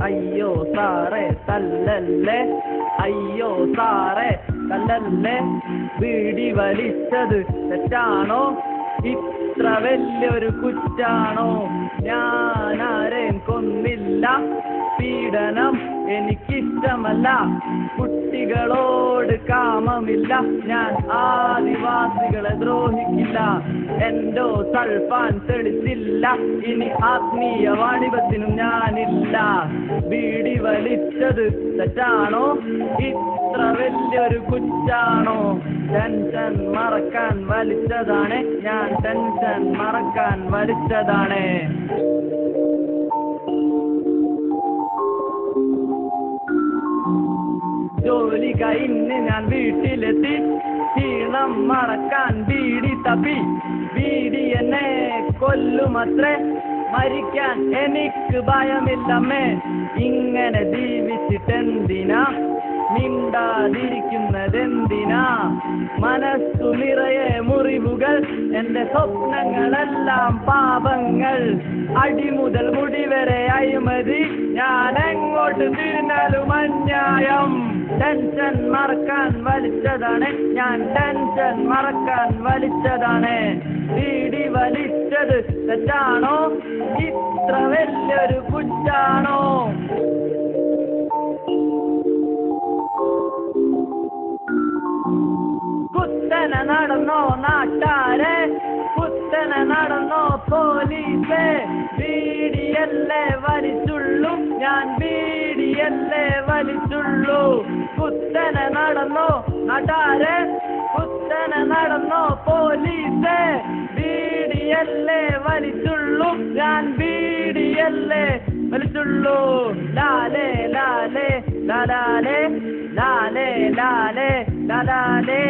അയ്യോ സാറേ തല്ലല്ലേ, അയ്യോ സാറേ തല്ലല്ലേ, ബീഡി വലിച്ചത് തെറ്റാണോ? ഇത്ര വലിയൊരു കുറ്റാണോ? ഞാൻ ആരെയും കൊന്നില്ല, പീഡനം എനിക്കിഷ്ടമല്ല, കുട്ടികളോട് കാമമില്ല, ഞാൻ ആദിവാസികളെ ദ്രോഹിക്കില്ല, എന്തോ സൾഫാൻ തെളിച്ചില്ല, ഇനി ആത്മീയ വാണിഭത്തിനും ഞാനില്ല. ബീഡി വലിച്ചത് തെറ്റാണോ? ഇത്ര വലിയൊരു കുറ്റാണോ? ടെൻഷൻ മറക്കാൻ വലിച്ചതാണ് ഞാൻ, ടെൻഷൻ മറക്കാൻ വലിച്ചതാണ്. ജോലി കഴിഞ്ഞ് ഞാൻ വീട്ടിലെത്തി, ക്ഷീണം മറക്കാൻ ബീഡി തപ്പി. ബീഡി എന്നെ കൊല്ലുമത്രേ, മരിക്കാൻ എനിക്ക് ഭയമില്ലമ്മേ. ഇങ്ങനെ ജീവിച്ചിട്ടെന്തിനാ, മിണ്ടാതിരിക്കുന്നതെന്തിനാ? മനസ്സു നിറയെ മുറിവുകൾ, എന്റെ സ്വപ്നങ്ങളെല്ലാം പാപങ്ങൾ, അടിമുതൽ മുടി വരെ അഴിമതി, ഞാൻ എങ്ങോട്ട് തിരിഞ്ഞാലും അന്യായം. ടെൻഷൻ മറക്കാൻ വലിച്ചതാണ് ഞാൻ, ടെൻഷൻ മറക്കാൻ വലിച്ചതാണ്. ബീഡി വലിച്ചത് തെറ്റാണോ? ഇത്ര വലിയൊരു കുറ്റാണോ? കുത്തനെ നടന്നോ നാട്ടാരെ, കുത്തനെ നടന്നോ പോലീസേ, ബീഡിയല്ലേ വലിച്ചുള്ളൂ, ഞാൻ ബീഡിയല്ലേ വലിച്ചുള്ളൂ. കുത്തനെ നടന്നോ നാട്ടാരെ, കുത്തനെ നടന്നോ പോലീസേ, ബീഡിയല്ലേ വലിച്ചുള്ളൂ, ഞാൻ ബീഡിയല്ലേ വലിച്ചുള്ളൂ. ലാലേ ലാലേ ലാലാലേ, ലാലേ ലാലേ ലാലാലേ.